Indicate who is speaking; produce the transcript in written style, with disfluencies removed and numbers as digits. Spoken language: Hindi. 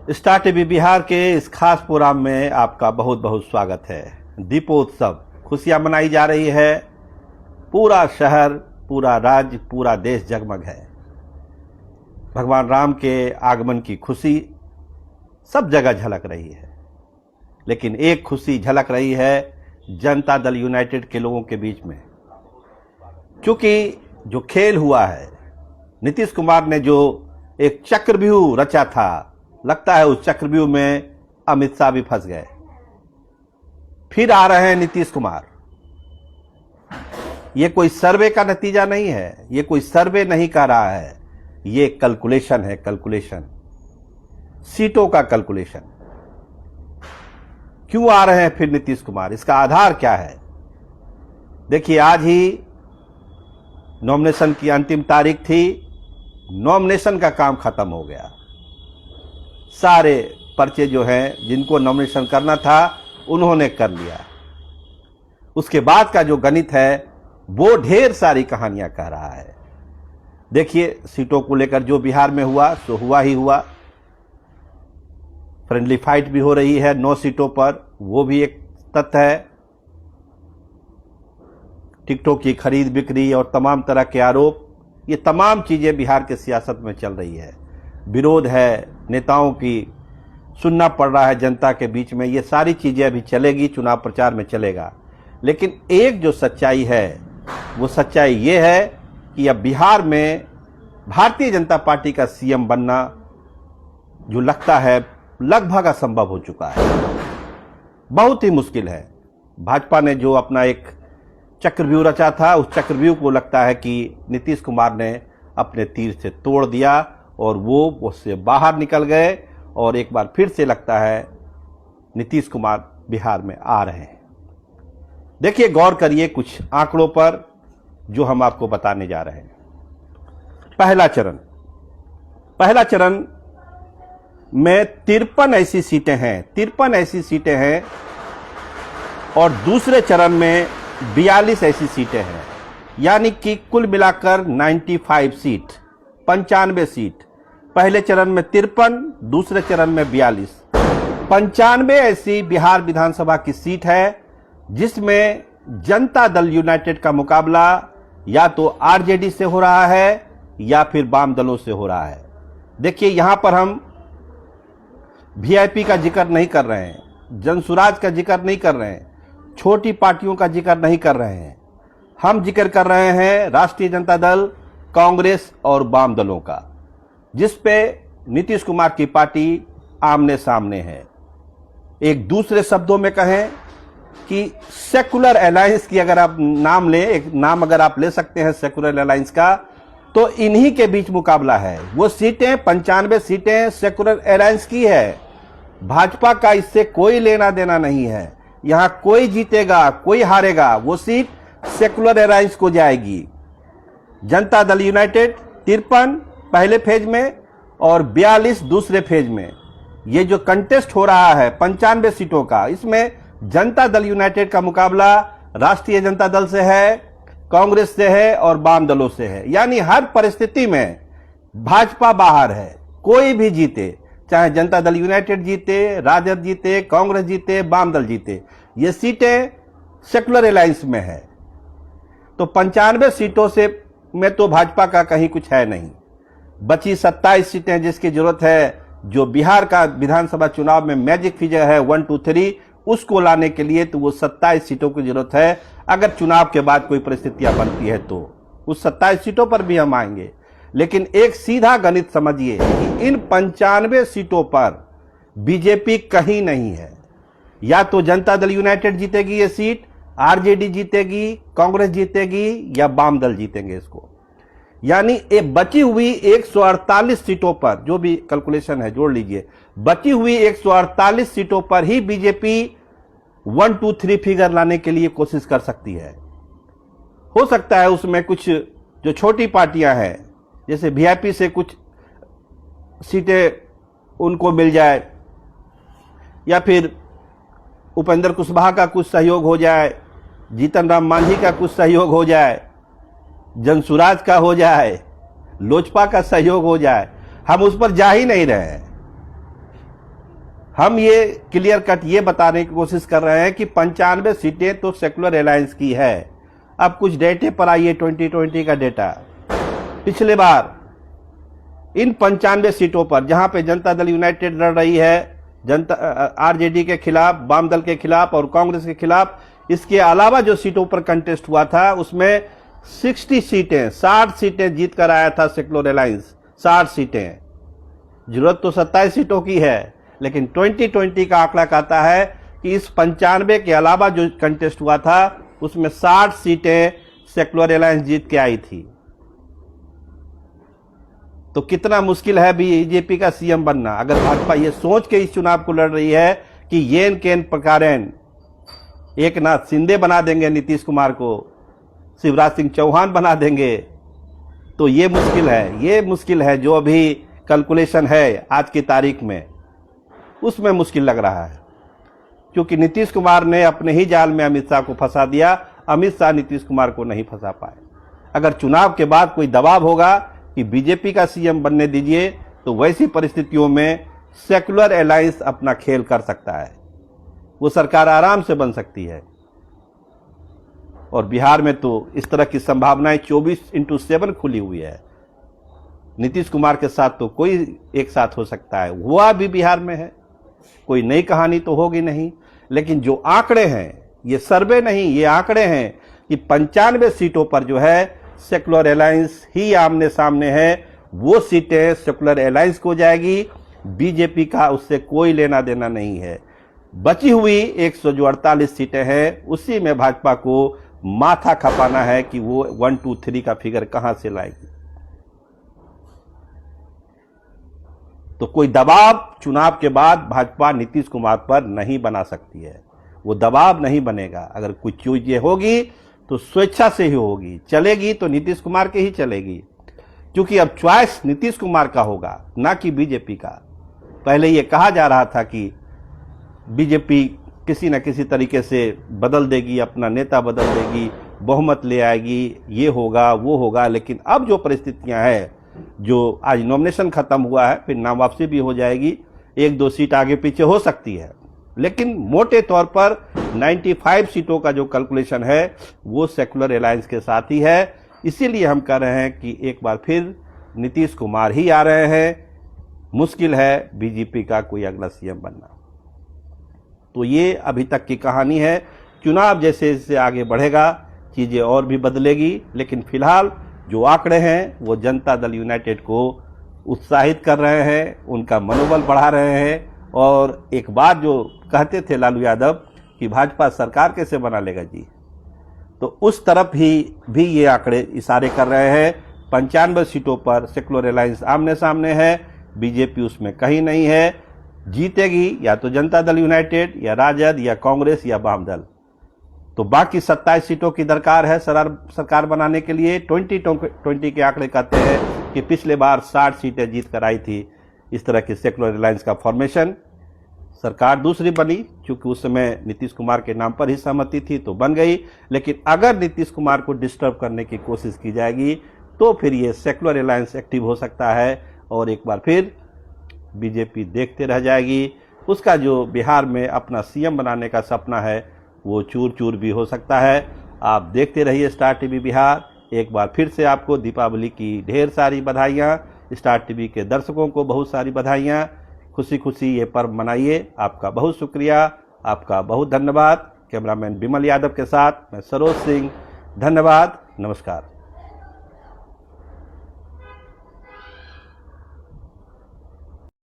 Speaker 1: स्टार टीवी बिहार के इस खास प्रोग्राम में आपका बहुत बहुत स्वागत है। दीपोत्सव खुशियां मनाई जा रही है। पूरा शहर, पूरा राज्य, पूरा देश जगमग है। भगवान राम के आगमन की खुशी सब जगह झलक रही है, लेकिन एक खुशी झलक रही है जनता दल यूनाइटेड के लोगों के बीच में। क्योंकि जो खेल हुआ है, नीतीश कुमार ने जो एक चक्रव्यूह रचा था, लगता है उस चक्रव्यूह में अमित शाह भी फंस गए। फिर आ रहे हैं नीतीश कुमार। ये कोई सर्वे का नतीजा नहीं है, ये कोई सर्वे नहीं कर रहा है, ये कैलकुलेशन है, कैलकुलेशन, सीटों का कैलकुलेशन। क्यों आ रहे हैं फिर नीतीश कुमार? इसका आधार क्या है? देखिए, आज ही नॉमिनेशन की अंतिम तारीख थी। नॉमिनेशन का काम खत्म हो गया। सारे पर्चे जो हैं, जिनको नॉमिनेशन करना था, उन्होंने कर लिया। उसके बाद का जो गणित है वो ढेर सारी कहानियां कह रहा है। देखिए, सीटों को लेकर जो बिहार में हुआ सो हुआ ही हुआ। फ्रेंडली फाइट भी हो रही है 9 सीटों पर, वो भी एक तथ्य है। टिकटों की खरीद बिक्री और तमाम तरह के आरोप, ये तमाम चीजें बिहार के सियासत में चल रही है। विरोध है, नेताओं की सुनना पड़ रहा है जनता के बीच में। ये सारी चीजें अभी चलेगी, चुनाव प्रचार में चलेगा। लेकिन एक जो सच्चाई है, वो सच्चाई ये है कि अब बिहार में भारतीय जनता पार्टी का सीएम बनना जो लगता है लगभग असंभव हो चुका है। बहुत ही मुश्किल है। भाजपा ने जो अपना एक चक्रव्यूह रचा था, उस चक्रव्यूह को लगता है कि नीतीश कुमार ने अपने तीर से तोड़ दिया और वो उससे बाहर निकल गए। और एक बार फिर से लगता है नीतीश कुमार बिहार में आ रहे हैं। देखिए, गौर करिए कुछ आंकड़ों पर जो हम आपको बताने जा रहे हैं। पहला चरण में 53 ऐसी सीटें हैं, 53 ऐसी सीटें हैं। और दूसरे चरण में 42 ऐसी सीटें हैं, यानी कि कुल मिलाकर 95 सीट, 95 सीट। पहले चरण में 53, दूसरे चरण में 42, 95 ऐसी बिहार विधानसभा की सीट है, जिसमें जनता दल यूनाइटेड का मुकाबला या तो आरजेडी से हो रहा है या फिर वाम दलों से हो रहा है। देखिए, यहां पर हम वीआईपी का जिक्र नहीं कर रहे हैं, जनसुराज का जिक्र नहीं कर रहे हैं, छोटी पार्टियों का जिक्र नहीं कर रहे हैं। हम जिक्र कर रहे हैं राष्ट्रीय जनता दल, कांग्रेस और वाम दलों का, जिस पे नीतीश कुमार की पार्टी आमने सामने है। एक दूसरे शब्दों में कहें कि सेकुलर अलायंस की अगर आप नाम लें, एक नाम अगर आप ले सकते हैं सेकुलर अलायंस का, तो इन्हीं के बीच मुकाबला है। वो सीटें 95 सीटें सेकुलर अलायंस की है। भाजपा का इससे कोई लेना देना नहीं है। यहां कोई जीतेगा, कोई हारेगा, वो सीट सेकुलर अलायंस को जाएगी। जनता दल यूनाइटेड 53 पहले फेज में और 42 दूसरे फेज में। ये जो कंटेस्ट हो रहा है 95 सीटों का, इसमें जनता दल यूनाइटेड का मुकाबला राष्ट्रीय जनता दल से है, कांग्रेस से है और वाम दलों से है। यानी हर परिस्थिति में भाजपा बाहर है। कोई भी जीते, चाहे जनता दल यूनाइटेड जीते, राजद जीते, कांग्रेस जीते, वाम दल जीते, ये सीटें सेकुलर अलायंस में है। तो 95 सीटों से में तो भाजपा का कहीं कुछ है नहीं। बची 27 सीटें जिसकी जरूरत है, जो बिहार का विधानसभा चुनाव में मैजिक फिगर है 1, 2, 3, उसको लाने के लिए तो वो 27 सीटों की जरूरत है। अगर चुनाव के बाद कोई परिस्थितियां बनती है तो उस 27 सीटों पर भी हम आएंगे। लेकिन एक सीधा गणित समझिए कि इन 95 सीटों पर बीजेपी कहीं नहीं है। या तो जनता दल यूनाइटेड जीतेगी ये सीट, आरजेडी जीतेगी, कांग्रेस जीतेगी या वाम दल जीतेंगे इसको। यानी एक बची हुई 148 सीटों पर, जो भी कैलकुलेशन है जोड़ लीजिए, बची हुई 148 सीटों पर ही बीजेपी 1, 2, 3 फिगर लाने के लिए कोशिश कर सकती है। हो सकता है उसमें कुछ जो छोटी पार्टियां हैं, जैसे वीआईपी से कुछ सीटें उनको मिल जाए, या फिर उपेंद्र कुशवाहा का कुछ सहयोग हो जाए, जीतन राम मांझी का कुछ सहयोग हो जाए, जनसुराज का हो जाए, लोजपा का सहयोग हो जाए। हम उस पर जा ही नहीं रहे हैं। हम ये क्लियर कट ये बताने की कोशिश कर रहे हैं कि 95 सीटें तो सेकुलर अलायंस की है। अब कुछ डेटे पर आइए, 2020 का डेटा। पिछले बार इन 95 सीटों पर जहां पे जनता दल यूनाइटेड लड़ रही है, जनता आरजेडी के खिलाफ, वाम दल के खिलाफ और कांग्रेस के खिलाफ, इसके अलावा जो सीटों पर कंटेस्ट हुआ था उसमें 60 सीटें जीत कर आया था सेकुलर अलायंस। 60 सीटें, जरूरत तो 27 सीटों की है, लेकिन 2020 का आंकड़ा कहता है कि इस 95 के अलावा जो कंटेस्ट हुआ था उसमें 60 सीटें सेकुलर अलायंस जीत के आई थी। तो कितना मुश्किल है बीजेपी का सीएम बनना। अगर भाजपा ये सोच के इस चुनाव को लड़ रही है कि येन केन प्रकारेण एक नाथ शिंदे बना देंगे नीतीश कुमार को, शिवराज सिंह चौहान बना देंगे, तो ये मुश्किल है जो अभी कैलकुलेशन है आज की तारीख में, उसमें मुश्किल लग रहा है। क्योंकि नीतीश कुमार ने अपने ही जाल में अमित शाह को फंसा दिया, अमित शाह नीतीश कुमार को नहीं फंसा पाए। अगर चुनाव के बाद कोई दबाव होगा कि बीजेपी का सीएम बनने दीजिए, तो वैसी परिस्थितियों में सेकुलर अलायंस अपना खेल कर सकता है, वो सरकार आराम से बन सकती है। और बिहार में तो इस तरह की संभावनाएं 24/7 खुली हुई है। नीतीश कुमार के साथ तो कोई एक साथ हो सकता है, हुआ भी बिहार में है, कोई नई कहानी तो होगी नहीं। लेकिन जो आंकड़े हैं, ये सर्वे नहीं, ये आंकड़े हैं कि 95 सीटों पर जो है सेकुलर अलायंस ही आमने सामने है। वो सीटें सेकुलर अलायंस को जाएगी, बीजेपी का उससे कोई लेना देना नहीं है। बची हुई 148 सीटें हैं, उसी में भाजपा को माथा खपाना है कि वो 1, 2, 3 का फिगर कहां से लाएगी। तो कोई दबाव चुनाव के बाद भाजपा नीतीश कुमार पर नहीं बना सकती है, वो दबाव नहीं बनेगा। अगर कुछ चीजें होगी तो स्वेच्छा से ही होगी, चलेगी तो नीतीश कुमार के ही चलेगी, क्योंकि अब चॉइस नीतीश कुमार का होगा, ना कि बीजेपी का। पहले ये कहा जा रहा था कि बीजेपी किसी न किसी तरीके से बदल देगी, अपना नेता बदल देगी, बहुमत ले आएगी, ये होगा वो होगा। लेकिन अब जो परिस्थितियां हैं, जो आज नॉमिनेशन खत्म हुआ है, फिर नाम वापसी भी हो जाएगी, 1-2 सीट आगे पीछे हो सकती है, लेकिन मोटे तौर पर 95 सीटों का जो कैलकुलेशन है वो सेकुलर अलायंस के साथ ही है। इसीलिए हम कह रहे हैं कि एक बार फिर नीतीश कुमार ही आ रहे हैं। मुश्किल है बीजेपी का कोई अगला सीएम बनना। तो ये अभी तक की कहानी है। चुनाव जैसे जैसे आगे बढ़ेगा चीजें और भी बदलेगी, लेकिन फिलहाल जो आंकड़े हैं वो जनता दल यूनाइटेड को उत्साहित कर रहे हैं, उनका मनोबल बढ़ा रहे हैं। और एक बात जो कहते थे लालू यादव कि भाजपा सरकार कैसे बना लेगा जी, तो उस तरफ ही भी ये आंकड़े इशारे कर रहे हैं। 95 सीटों पर सेकुलर अलायंस आमने सामने है, बीजेपी उसमें कहीं नहीं है। जीतेगी या तो जनता दल यूनाइटेड या राजद या कांग्रेस या वाम दल। तो बाकी 27 सीटों की दरकार है सरकार बनाने के लिए। 2020 के आंकड़े कहते हैं कि पिछले बार 60 सीटें जीत कर आई थी इस तरह की सेकुलर अलायंस का फॉर्मेशन। सरकार दूसरी बनी, क्योंकि उस समय नीतीश कुमार के नाम पर ही सहमति थी तो बन गई। लेकिन अगर नीतीश कुमार को डिस्टर्ब करने की कोशिश की जाएगी तो फिर ये सेकुलर अलायंस एक्टिव हो सकता है और एक बार फिर बीजेपी देखते रह जाएगी। उसका जो बिहार में अपना सीएम बनाने का सपना है वो चूर चूर भी हो सकता है। आप देखते रहिए स्टार टीवी बिहार। एक बार फिर से आपको दीपावली की ढेर सारी बधाइयाँ। स्टार टीवी के दर्शकों को बहुत सारी बधाइयाँ। खुशी खुशी ये पर्व मनाइए। आपका बहुत शुक्रिया, आपका बहुत धन्यवाद। कैमरामैन बिमल यादव के साथ मैं सरोज सिंह, धन्यवाद, नमस्कार।